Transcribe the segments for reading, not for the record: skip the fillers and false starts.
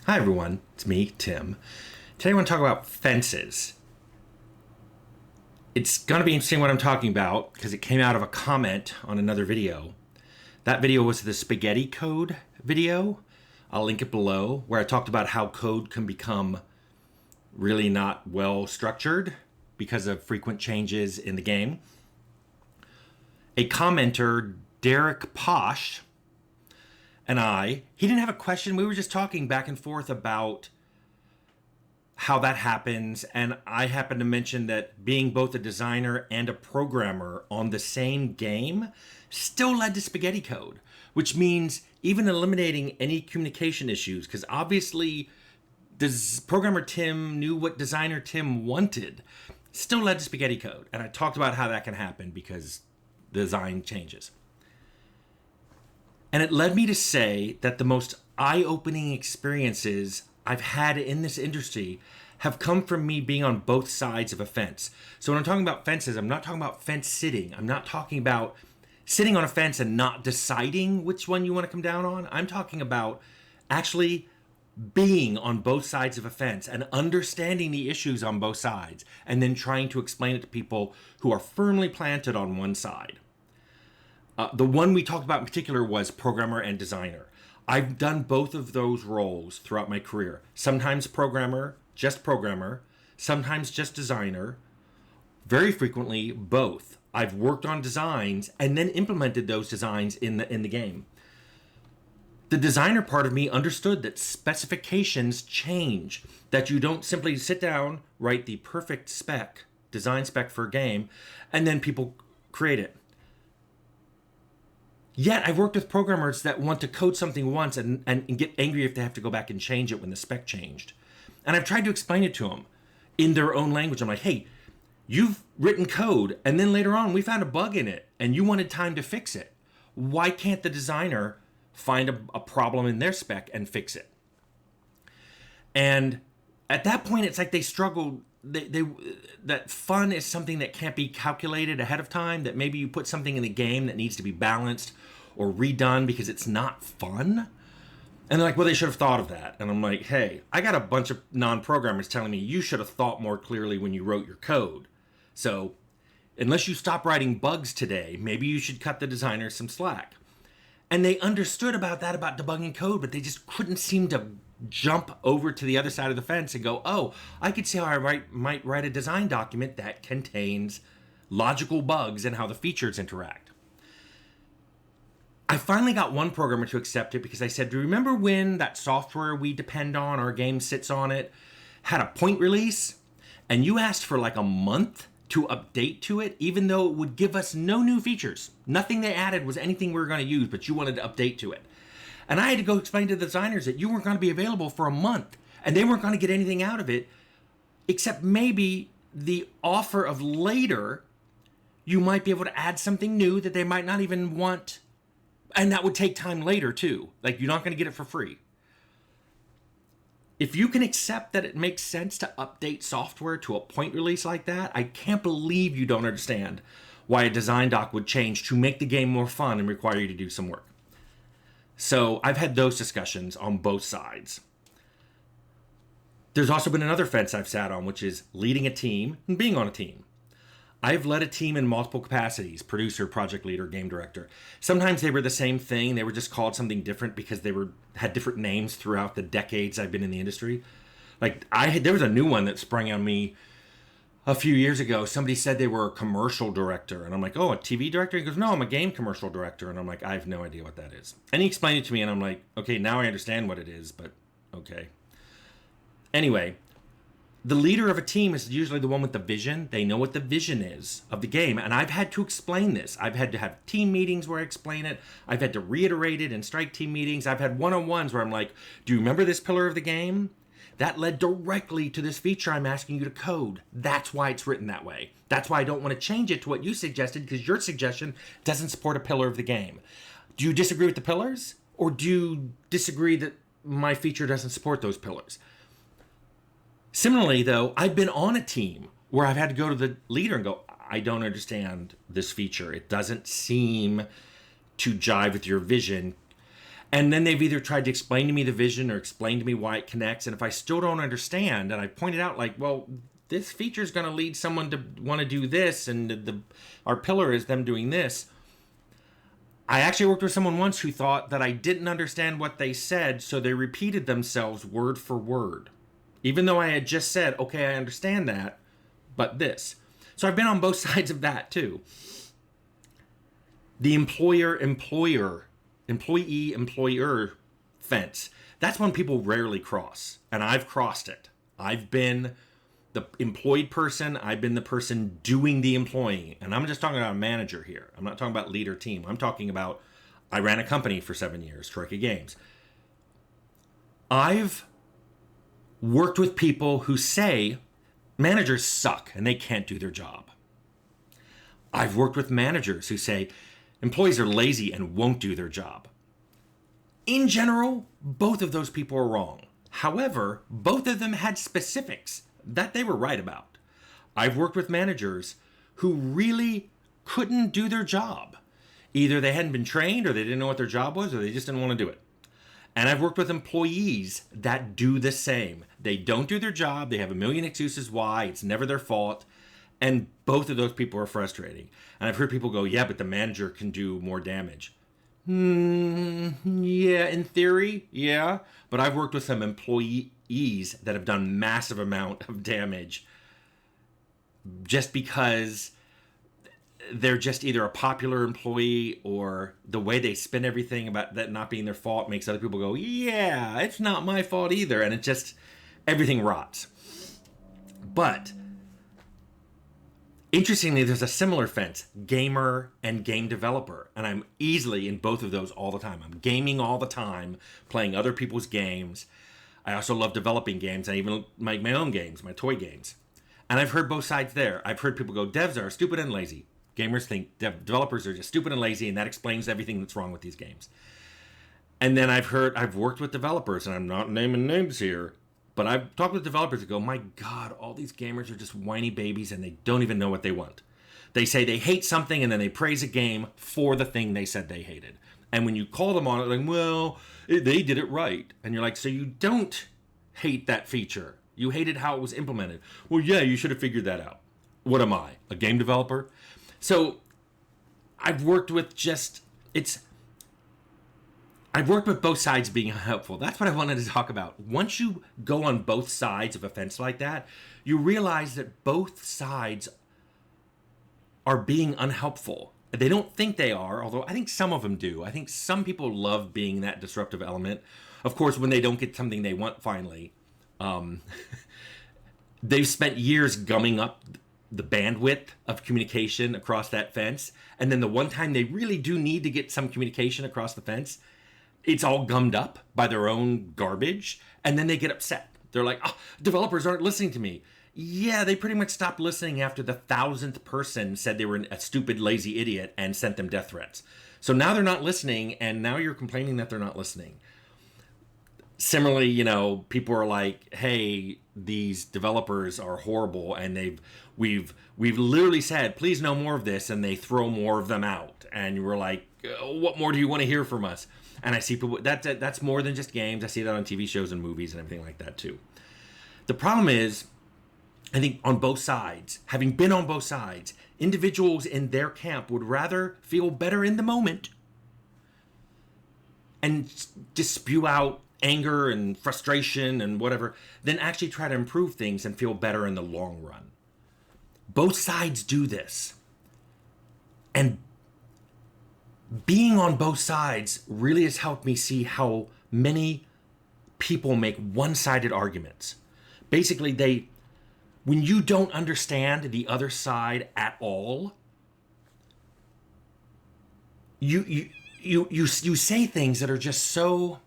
Hi everyone, it's me, Tim. Today I want to talk about fences. It's going to be interesting what I'm talking about because it came out of a comment on another video. That video was the spaghetti code video. I'll link it below, where I talked about how code can become really not well structured because of frequent changes in the game. A commenter, Derek Posh, and he didn't have a question. We were just talking back and forth about how that happens. And I happened to mention that being both a designer and a programmer on the same game still led to spaghetti code, which means even eliminating any communication issues, because obviously programmer Tim knew what designer Tim wanted, still led to spaghetti code. And I talked about how that can happen because the design changes. And it led me to say that the most eye-opening experiences I've had in this industry have come from me being on both sides of a fence. So when I'm talking about fences, I'm not talking about fence sitting. I'm not talking about sitting on a fence and not deciding which one you want to come down on. I'm talking about actually being on both sides of a fence and understanding the issues on both sides and then trying to explain it to people who are firmly planted on one side. The one we talked about in particular was programmer and designer. I've done both of those roles throughout my career. Sometimes programmer, sometimes just designer, very frequently both. I've worked on designs and then implemented those designs in the game. The designer part of me understood that specifications change, that you don't simply sit down, write the perfect design spec for a game, and then people create it. Yet I've worked with programmers that want to code something once and get angry if they have to go back and change it when the spec changed. And I've tried to explain it to them in their own language. I'm like, hey, you've written code and then later on we found a bug in it and you wanted time to fix it. Why can't the designer find a problem in their spec and fix it? And at that point, it's like they struggled. That fun is something that can't be calculated ahead of time, that maybe you put something in the game that needs to be balanced or redone because it's not fun. And they're like, well, they should have thought of that. And I'm like, hey, I got a bunch of non-programmers telling me you should have thought more clearly when you wrote your code. So unless you stop writing bugs today, maybe you should cut the designers some slack. And they understood about debugging code, but they just couldn't seem to jump over to the other side of the fence and go, oh, I could see how I might write a design document that contains logical bugs and how the features interact. I finally got one programmer to accept it because I said, do you remember when that software we depend on, our game sits on it, had a point release? And you asked for like a month to update to it, even though it would give us no new features. Nothing they added was anything we were going to use, but you wanted to update to it. And I had to go explain to the designers that you weren't going to be available for a month and they weren't going to get anything out of it except maybe the offer of later you might be able to add something new that they might not even want. And that would take time later too. Like, you're not going to get it for free. If you can accept that it makes sense to update software to a point release like that, I can't believe you don't understand why a design doc would change to make the game more fun and require you to do some work. So I've had those discussions on both sides. There's also been another fence I've sat on, which is leading a team and being on a team. I've led a team in multiple capacities: producer, project leader, game director. Sometimes they were the same thing. They were just called something different because they had different names throughout the decades I've been in the industry. Like there was a new one that sprang on me a few years ago. Somebody said they were a commercial director. And I'm like, oh, a TV director? He goes, no, I'm a game commercial director. And I'm like, I have no idea what that is. And he explained it to me and I'm like, okay, now I understand what it is, but okay. Anyway, the leader of a team is usually the one with the vision. They know what the vision is of the game. And I've had to explain this. I've had to have team meetings where I explain it. I've had to reiterate it in strike team meetings. I've had one-on-ones where I'm like, do you remember this pillar of the game? That led directly to this feature I'm asking you to code. That's why it's written that way. That's why I don't want to change it to what you suggested, because your suggestion doesn't support a pillar of the game. Do you disagree with the pillars? Or do you disagree that my feature doesn't support those pillars? Similarly, though, I've been on a team where I've had to go to the leader and go, I don't understand this feature. It doesn't seem to jive with your vision. And then they've either tried to explain to me the vision or explain to me why it connects. And if I still don't understand, and I pointed out, like, well, this feature is going to lead someone to want to do this, and our pillar is them doing this. I actually worked with someone once who thought that I didn't understand what they said, so they repeated themselves word for word, even though I had just said, okay, I understand that, but this. So I've been on both sides of that too. The employee-employer fence, that's one people rarely cross, and I've crossed it. I've been the employed person, I've been the person doing the employing, and I'm just talking about a manager here. I'm not talking about leader team. I'm talking about, I ran a company for 7 years, Troika Games. I've worked with people who say managers suck and they can't do their job. I've worked with managers who say employees are lazy and won't do their job. In general, both of those people are wrong. However, both of them had specifics that they were right about. I've worked with managers who really couldn't do their job. Either they hadn't been trained, or they didn't know what their job was, or they just didn't want to do it. And I've worked with employees that do the same. They don't do their job. They have a million excuses why. It's never their fault. And both of those people are frustrating. And I've heard people go, yeah, but the manager can do more damage. Yeah, in theory, yeah. But I've worked with some employees that have done massive amount of damage just because they're just either a popular employee, or the way they spin everything about that not being their fault makes other people go, yeah, it's not my fault either. And it just, everything rots. But interestingly, there's a similar fence, gamer and game developer. And I'm easily in both of those all the time. I'm gaming all the time, playing other people's games. I also love developing games. I even make my own games, my toy games. And I've heard both sides there. I've heard people go, devs are stupid and lazy. Gamers think developers are just stupid and lazy, and that explains everything that's wrong with these games. And then I've worked with developers, and I'm not naming names here, but I've talked with developers that go, my God, all these gamers are just whiny babies, and they don't even know what they want. They say they hate something, and then they praise a game for the thing they said they hated. And when you call them on it, like, well, they did it right. And you're like, so you don't hate that feature. You hated how it was implemented. Well, yeah, you should have figured that out. What am I, a game developer? So I've worked with I've worked with both sides being helpful. That's what I wanted to talk about. Once you go on both sides of a fence like that, you realize that both sides are being unhelpful. They don't think they are, although I think some of them do. I think some people love being that disruptive element. Of course, when they don't get something they want finally, they've spent years gumming up the bandwidth of communication across that fence. And then the one time they really do need to get some communication across the fence, it's all gummed up by their own garbage. And then they get upset. They're like, oh, developers aren't listening to me. Yeah, they pretty much stopped listening after the 1,000th person said they were a stupid, lazy idiot and sent them death threats. So now they're not listening, and now you're complaining that they're not listening. Similarly, people are like, hey, these developers are horrible, and we've literally said, please no more of this, and they throw more of them out. And we're like, what more do you want to hear from us? And I see people, that's more than just games. I see that on TV shows and movies and everything like that too. The problem is, I think on both sides, having been on both sides, individuals in their camp would rather feel better in the moment and just spew out anger and frustration and whatever, than actually try to improve things and feel better in the long run. Both sides do this. And being on both sides really has helped me see how many people make one-sided arguments. Basically, when you don't understand the other side at all, you say things that are just so,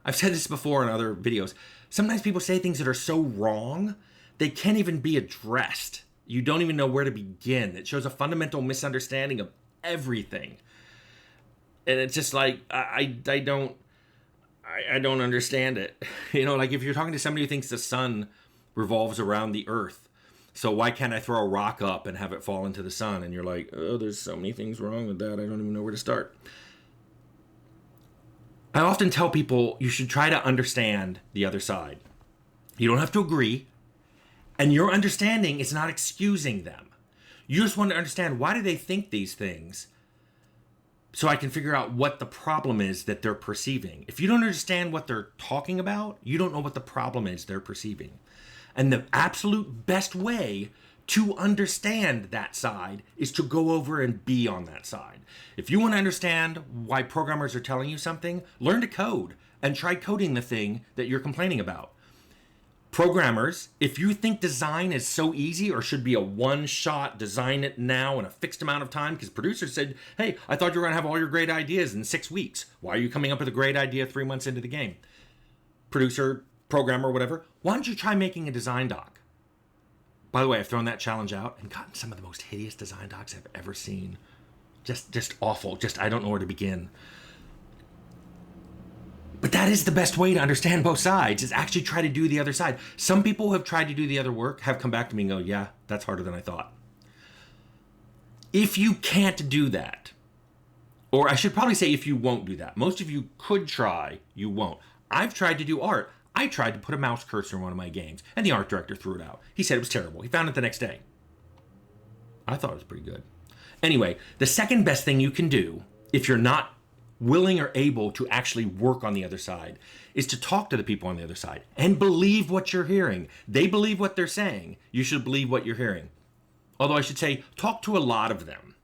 I've said this before in other videos, sometimes people say things that are so wrong, they can't even be addressed. You don't even know where to begin. It shows a fundamental misunderstanding of everything. And it's just like, I don't understand it. Like if you're talking to somebody who thinks the sun revolves around the earth, so why can't I throw a rock up and have it fall into the sun? And you're like, oh, there's so many things wrong with that, I don't even know where to start. I often tell people you should try to understand the other side. You don't have to agree, and your understanding is not excusing them. You just want to understand, why do they think these things, so I can figure out what the problem is that they're perceiving. If you don't understand what they're talking about, you don't know what the problem is they're perceiving. And the absolute best way to understand that side is to go over and be on that side. If you want to understand why programmers are telling you something, learn to code and try coding the thing that you're complaining about. Programmers, if you think design is so easy or should be a one-shot, design it now in a fixed amount of time, because producers said, hey, I thought you were going to have all your great ideas in 6 weeks. Why are you coming up with a great idea 3 months into the game? Producer, programmer, whatever, why don't you try making a design doc? By the way, I've thrown that challenge out and gotten some of the most hideous design docs I've ever seen. Just awful. I don't know where to begin. But that is the best way to understand both sides, is actually try to do the other side. Some people who have tried to do the other work have come back to me and go, yeah, that's harder than I thought. If you can't do that, or I should probably say if you won't do that, most of you could try, you won't. I've tried to do art. I tried to put a mouse cursor in one of my games, and the art director threw it out. He said it was terrible. He found it the next day. I thought it was pretty good. Anyway, the second best thing you can do, if you're not willing or able to actually work on the other side, is to talk to the people on the other side and believe what you're hearing. They believe what they're saying. You should believe what you're hearing. Although I should say, talk to a lot of them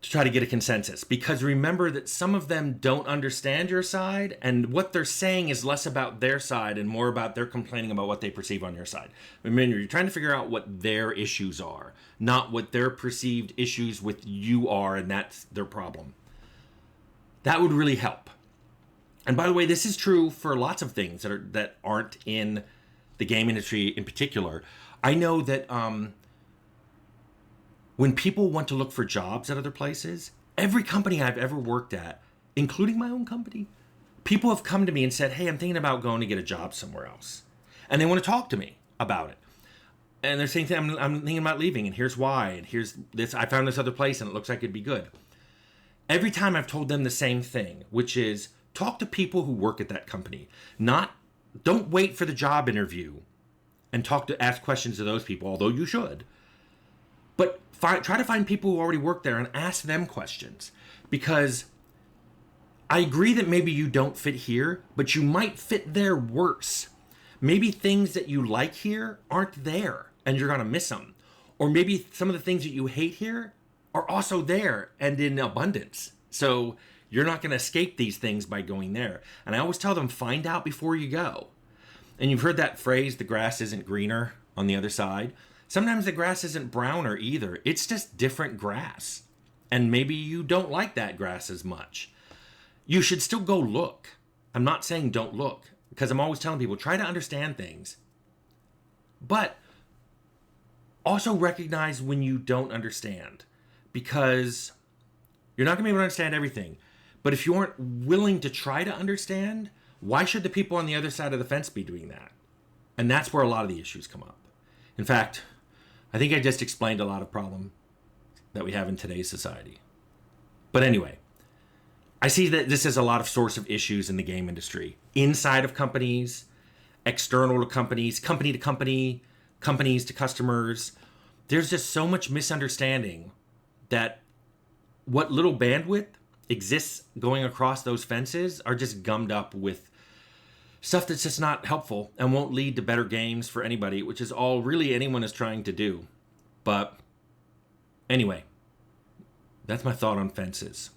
to try to get a consensus, because remember that some of them don't understand your side, and what they're saying is less about their side and more about their complaining about what they perceive on your side. Remember, you're trying to figure out what their issues are, not what their perceived issues with you are, and that's their problem. That would really help. And by the way, this is true for lots of things that aren't in the game industry in particular. I know that when people want to look for jobs at other places, every company I've ever worked at, including my own company, people have come to me and said, hey, I'm thinking about going to get a job somewhere else. And they want to talk to me about it. And they're saying, I'm thinking about leaving, and here's why, and here's this, I found this other place and it looks like it'd be good. Every time I've told them the same thing, which is talk to people who work at that company. Don't wait for the job interview and ask questions to those people, although you should. But try to find people who already work there and ask them questions. Because I agree that maybe you don't fit here, but you might fit there worse. Maybe things that you like here aren't there and you're going to miss them. Or maybe some of the things that you hate here are also there and in abundance. So you're not going to escape these things by going there. And I always tell them, find out before you go. And you've heard that phrase, the grass isn't greener on the other side. Sometimes the grass isn't browner either. It's just different grass. And maybe you don't like that grass as much. You should still go look. I'm not saying don't look, because I'm always telling people, try to understand things. But also recognize when you don't understand. Because you're not going to be able to understand everything. But if you aren't willing to try to understand, why should the people on the other side of the fence be doing that? And that's where a lot of the issues come up. In fact, I think I just explained a lot of problem that we have in today's society. But anyway, I see that this is a lot of source of issues in the game industry. Inside of companies, external to companies, company to company, companies to customers. There's just so much misunderstanding that what little bandwidth exists going across those fences are just gummed up with stuff that's just not helpful and won't lead to better games for anybody, which is all really anyone is trying to do. But anyway, that's my thought on fences.